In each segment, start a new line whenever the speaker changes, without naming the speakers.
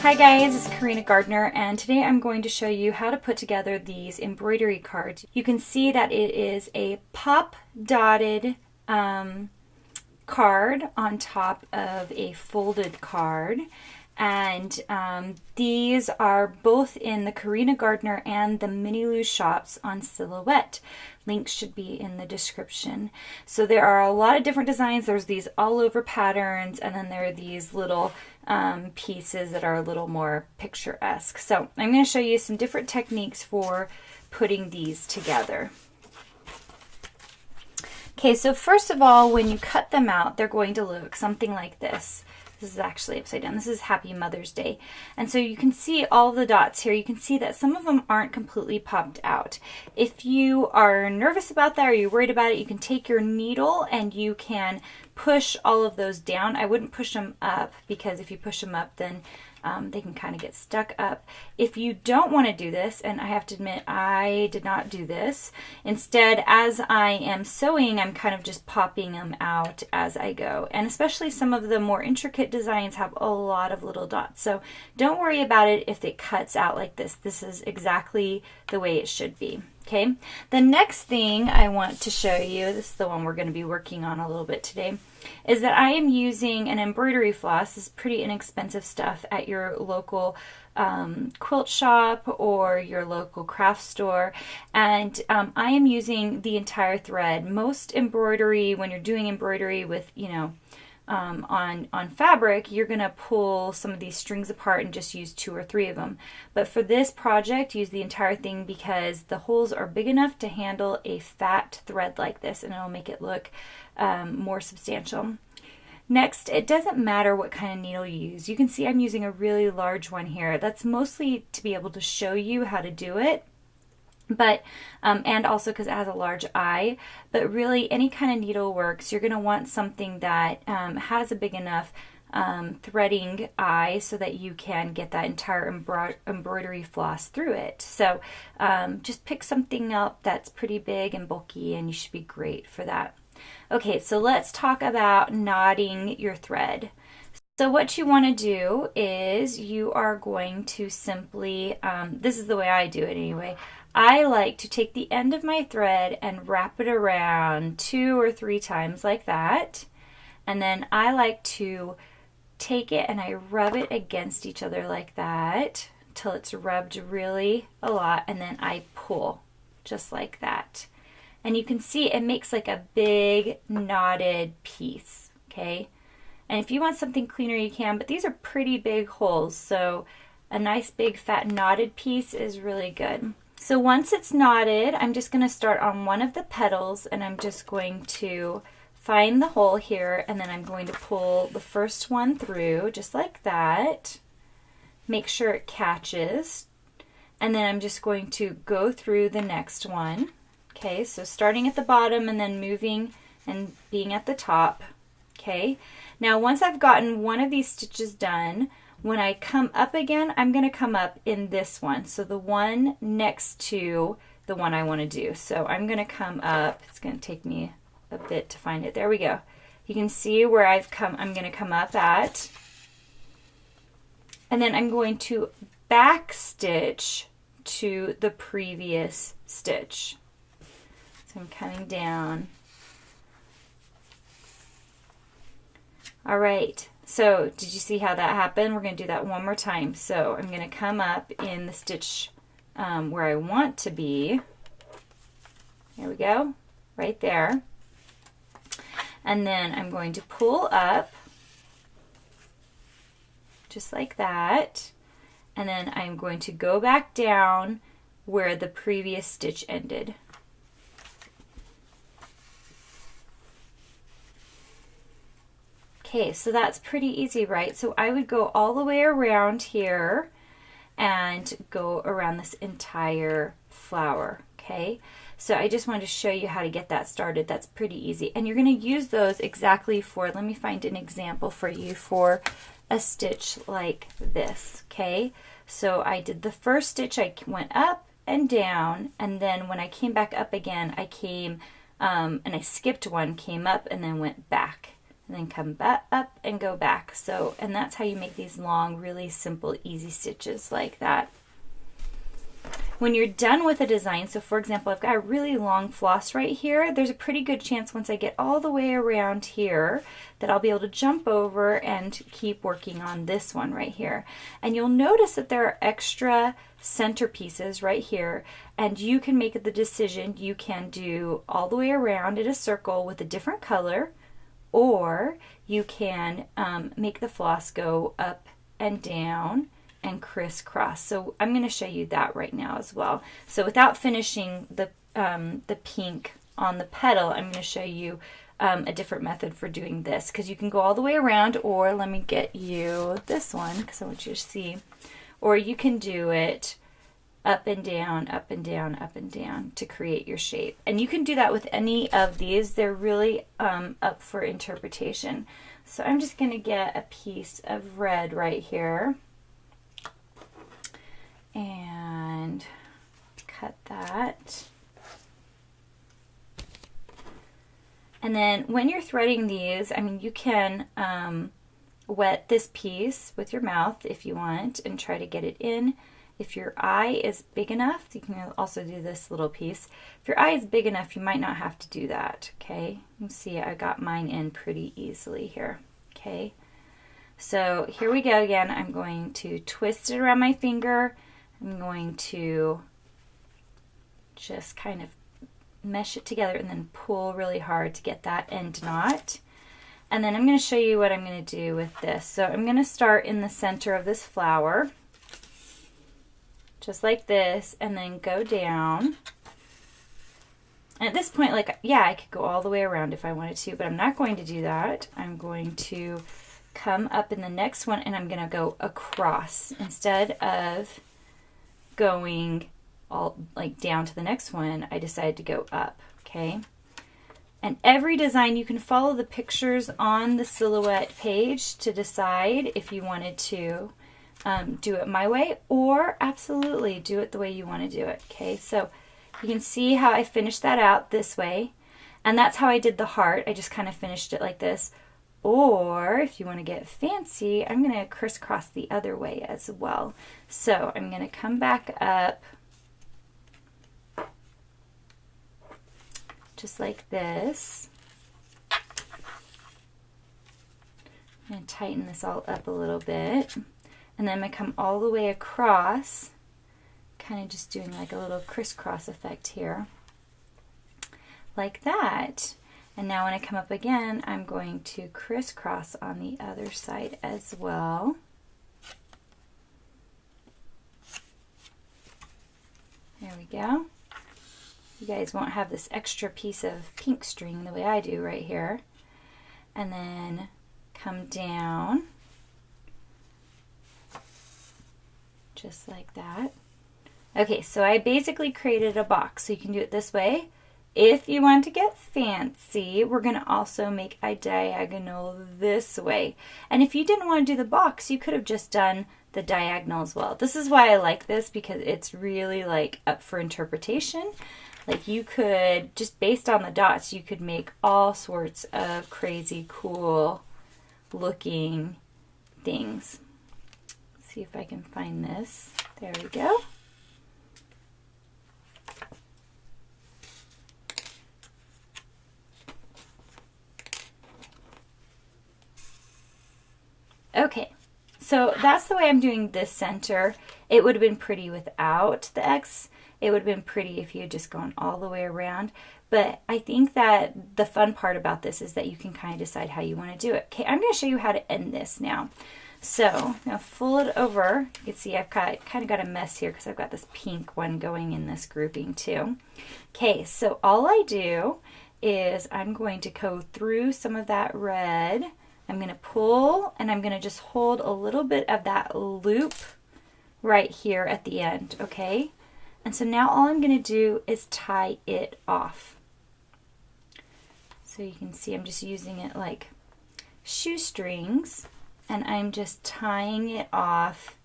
Hi guys, it's Carina Gardner, and today I'm going to show you how to put together these embroidery cards. You can see that it is a pop dotted card on top of a folded card, and these are both in the Carina Gardner and the MiniLou shops on Silhouette. Links should be in the description. So there are a lot of different designs. There's these all over patterns, and then there are these little pieces that are a little more picturesque. So I'm going to show you some different techniques for putting these together. Okay, so first of all, when you cut them out, they're going to look something like this. This is actually upside down. This is Happy Mother's Day. And so you can see all the dots here. You can see that some of them aren't completely popped out. If you are nervous about that or you're worried about it, you can take your needle and you can push all of those down. I wouldn't push them up, because if you push them up, then they can kind of get stuck up. If you don't want to do this, and I have to admit I did not do this, instead as I am sewing, I'm kind of just popping them out as I go. And especially some of the more intricate designs have a lot of little dots. So don't worry about it if it cuts out like this. This is exactly the way it should be. Okay, the next thing I want to show you, this is the one we're going to be working on a little bit today, is that I am using an embroidery floss. This is pretty inexpensive stuff at your local quilt shop or your local craft store, and I am using the entire thread. Most embroidery, when you're doing embroidery with, on fabric, you're going to pull some of these strings apart and just use 2 or 3 of them. But for this project, use the entire thing, because the holes are big enough to handle a fat thread like this, and it'll make it look more substantial. Next, it doesn't matter what kind of needle you use. You can see I'm using a really large one here. That's mostly to be able to show you how to do it, but and also because it has a large eye. But really, any kind of needle works. You're going to want something that has a big enough threading eye so that you can get that entire embroidery floss through it. So just pick something up that's pretty big and bulky, and you should be great for that. Okay, so let's talk about knotting your thread. So what you want to do is you are going to simply, this is the way I do it anyway, I like to take the end of my thread and wrap it around 2 or 3 times like that. And then I like to take it and I rub it against each other like that till it's rubbed really a lot, and then I pull just like that. And you can see it makes like a big knotted piece, okay? And if you want something cleaner, you can, but these are pretty big holes, so a nice big fat knotted piece is really good. So once it's knotted, I'm just going to start on one of the petals, and I'm just going to find the hole here, and then I'm going to pull the first one through just like that. Make sure it catches, and then I'm just going to go through the next one. Okay, so starting at the bottom and then moving and being at the top. Okay, now once I've gotten one of these stitches done, when I come up again, I'm going to come up in this one. So the one next to the one I want to do. So I'm going to come up. It's going to take me a bit to find it. There we go. You can see where I'm going to come up at. And then I'm going to back stitch to the previous stitch. So I'm coming down. All right, so did you see how that happened? We're going to do that one more time. So I'm going to come up in the stitch where I want to be. There we go, right there. And then I'm going to pull up just like that. And then I'm going to go back down where the previous stitch ended. Okay, so that's pretty easy, right? So I would go all the way around here and go around this entire flower, okay? So I just wanted to show you how to get that started. That's pretty easy. And you're going to use those exactly for, let me find an example for you for a stitch like this, okay? So I did the first stitch, I went up and down, and then when I came back up again, I came and I skipped one, came up, and then went back. and then come back up and go back. So, and that's how you make these long, really simple, easy stitches like that. When you're done with a design, so for example, I've got a really long floss right here, there's a pretty good chance once I get all the way around here that I'll be able to jump over and keep working on this one right here. And you'll notice that there are extra center pieces right here, and you can make the decision. You can do all the way around in a circle with a different color, or you can make the floss go up and down and crisscross. So I'm going to show you that right now as well. So without finishing the pink on the petal, I'm going to show you a different method for doing this, because you can go all the way around, or let me get you this one because I want you to see, or you can do it up and down, up and down, up and down to create your shape. And you can do that with any of these. They're really up for interpretation. So I'm just going to get a piece of red right here and cut that. And then when you're threading these, I mean, you can wet this piece with your mouth if you want and try to get it in. If your eye is big enough, you can also do this little piece. If your eye is big enough, you might not have to do that, okay? You can see I got mine in pretty easily here, okay? So here we go again. I'm going to twist it around my finger. I'm going to just kind of mesh it together and then pull really hard to get that end knot. And then I'm going to show you what I'm going to do with this. So I'm going to start in the center of this flower, just like this, and then go down. And at this point, like, yeah, I could go all the way around if I wanted to, but I'm not going to do that. I'm going to come up in the next one, and I'm going to go across instead of going all like down to the next one. I decided to go up, okay? And every design, you can follow the pictures on the silhouette page to decide if you wanted to do it my way, or absolutely do it the way you want to do it, okay? So you can see how I finished that out this way, and that's how I did the heart. I just kind of finished it like this. Or if you want to get fancy, I'm going to crisscross the other way as well. So I'm going to come back up just like this. I'm going to tighten this all up a little bit. And then I'm going to come all the way across, kind of just doing like a little crisscross effect here. Like that. And now when I come up again, I'm going to crisscross on the other side as well. There we go. You guys won't have this extra piece of pink string the way I do right here. And then come down. Just like that. Okay, so I basically created a box. So you can do it this way. If you want to get fancy, we're going to also make a diagonal this way. And if you didn't want to do the box, you could have just done the diagonal as well. This is why I like this, because it's really like up for interpretation. Like you could, just based on the dots, you could make all sorts of crazy cool looking things. Let's see if I can find this. There we go. Okay, so that's the way I'm doing this center. It would have been pretty without the X. It would have been pretty if you had just gone all the way around. But I think that the fun part about this is that you can kind of decide how you want to do it. Okay, I'm going to show you how to end this now. So I'm going to fold it over. You can see I've kind of got a mess here because I've got this pink one going in this grouping too. Okay, so all I do is I'm going to go through some of that red. I'm going to pull, and I'm going to just hold a little bit of that loop right here at the end, okay? And so now all I'm going to do is tie it off. So you can see I'm just using it like shoestrings, and I'm just tying it off,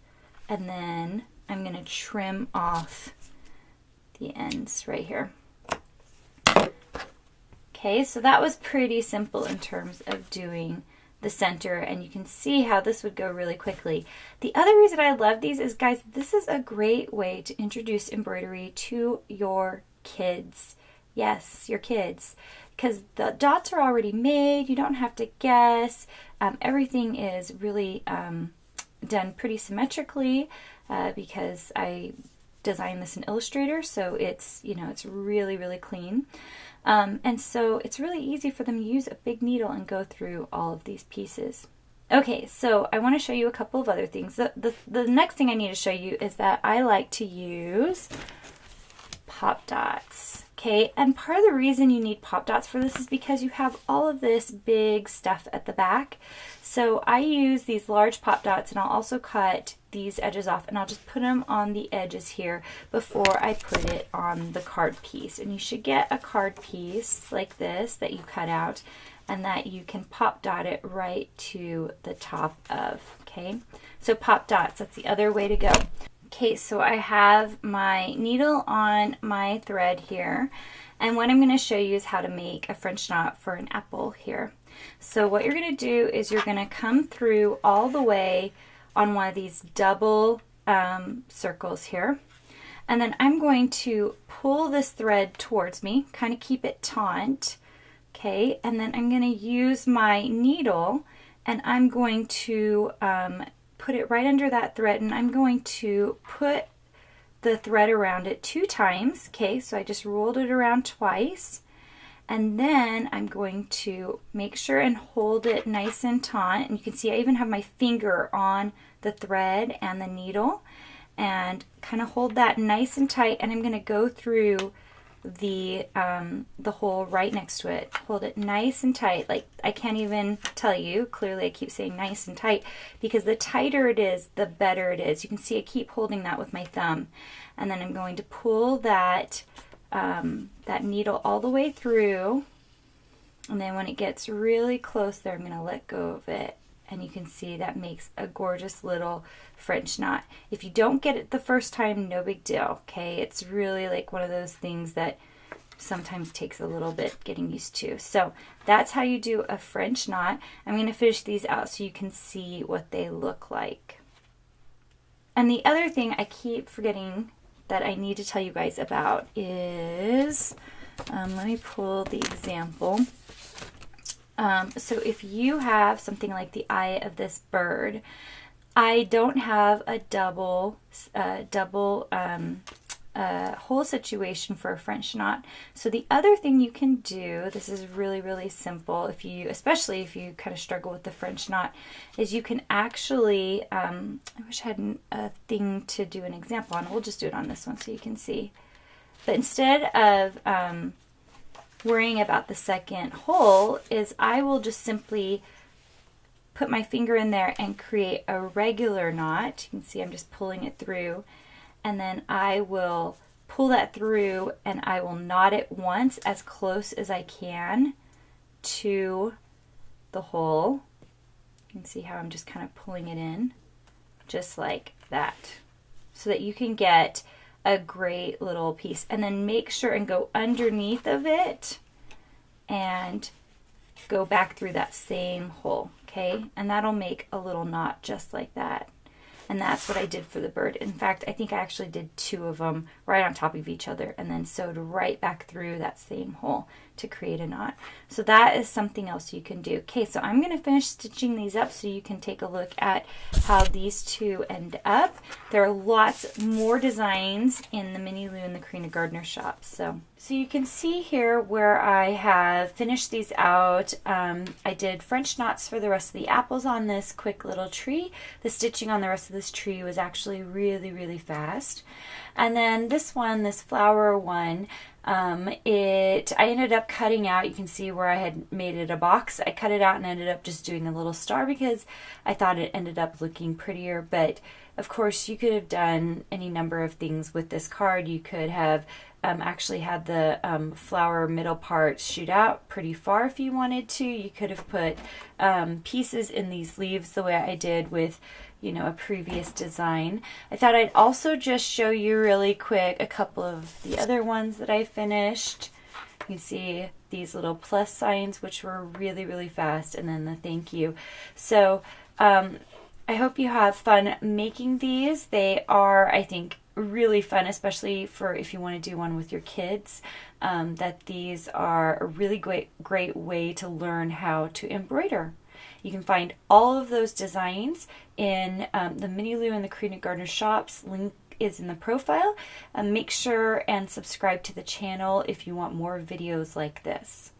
and then I'm going to trim off the ends right here. Okay, so that was pretty simple in terms of doing the center, and you can see how this would go really quickly. The other reason I love these is, guys, this is a great way to introduce embroidery to your kids. Yes, your kids, because the dots are already made. You don't have to guess. Everything is really done pretty symmetrically because I designed this in Illustrator, so it's, you know, it's really, really clean. And so it's really easy for them to use a big needle and go through all of these pieces. Okay, so I want to show you a couple of other things. The next thing I need to show you is that I like to use pop dots. Okay, and part of the reason you need pop dots for this is because you have all of this big stuff at the back. So I use these large pop dots, and I'll also cut these edges off, and I'll just put them on the edges here before I put it on the card piece. And you should get a card piece like this that you cut out and that you can pop dot it right to the top of. Okay, so pop dots, that's the other way to go. Okay, so I have my needle on my thread here, and what I'm going to show you is how to make a French knot for an apple here. So what you're going to do is you're going to come through all the way on one of these double circles here, and then I'm going to pull this thread towards me, kind of keep it taut, okay, and then I'm going to use my needle, and I'm going to put it right under that thread, and I'm going to put the thread around it 2 times. Okay, so I just rolled it around twice, and then I'm going to make sure and hold it nice and taut. And you can see I even have my finger on the thread and the needle, and kind of hold that nice and tight, and I'm going to go through the hole right next to it. Hold it nice and tight. Like, I can't even tell you, clearly I keep saying nice and tight, because the tighter it is, the better it is. You can see I keep holding that with my thumb, and then I'm going to pull that that needle all the way through, and then when it gets really close there, I'm going to let go of it, and you can see that makes a gorgeous little French knot. If you don't get it the first time, no big deal, okay? It's really like one of those things that sometimes takes a little bit getting used to. So that's how you do a French knot. I'm going to finish these out so you can see what they look like. And the other thing I keep forgetting that I need to tell you guys about is, let me pull the example. So if you have something like the eye of this bird, I don't have a double hole situation for a French knot. So the other thing you can do, this is really, really simple, especially if you kind of struggle with the French knot, is you can actually, I wish I had a thing to do an example on. We'll just do it on this one so you can see. But instead of worrying about the second hole, is I will just simply put my finger in there and create a regular knot. You can see I'm just pulling it through, and then I will pull that through and I will knot it once as close as I can to the hole. You can see how I'm just kind of pulling it in just like that, so that you can get a great little piece. And then make sure and go underneath of it and go back through that same hole, okay? And that'll make a little knot just like that. And that's what I did for the bird. In fact, I think I actually did 2 of them right on top of each other, and then sewed right back through that same hole to create a knot. So that is something else you can do. Okay, so I'm going to finish stitching these up so you can take a look at how these 2 end up. There are lots more designs in the MiniLou and the Carina Gardner shop. So you can see here where I have finished these out. I did French knots for the rest of the apples on this quick little tree. The stitching on the rest of this tree was actually really, really fast. And then this one, this flower one, I ended up cutting out, you can see where I had made it a box. I cut it out and ended up just doing a little star because I thought it ended up looking prettier. But of course you could have done any number of things with this card. You could have actually had the flower middle part shoot out pretty far if you wanted to. You could have put pieces in these leaves the way I did with, you know, a previous design. I thought I'd also just show you really quick a couple of the other ones that I finished. You can see these little plus signs, which were really, really fast, and then the thank you. So I hope you have fun making these. They are, I think, really fun, especially for if you want to do one with your kids, that these are a really great way to learn how to embroider. You can find all of those designs in the MiniLou and the Carina Gardner shops. Link is in the profile. Make sure and subscribe to the channel if you want more videos like this.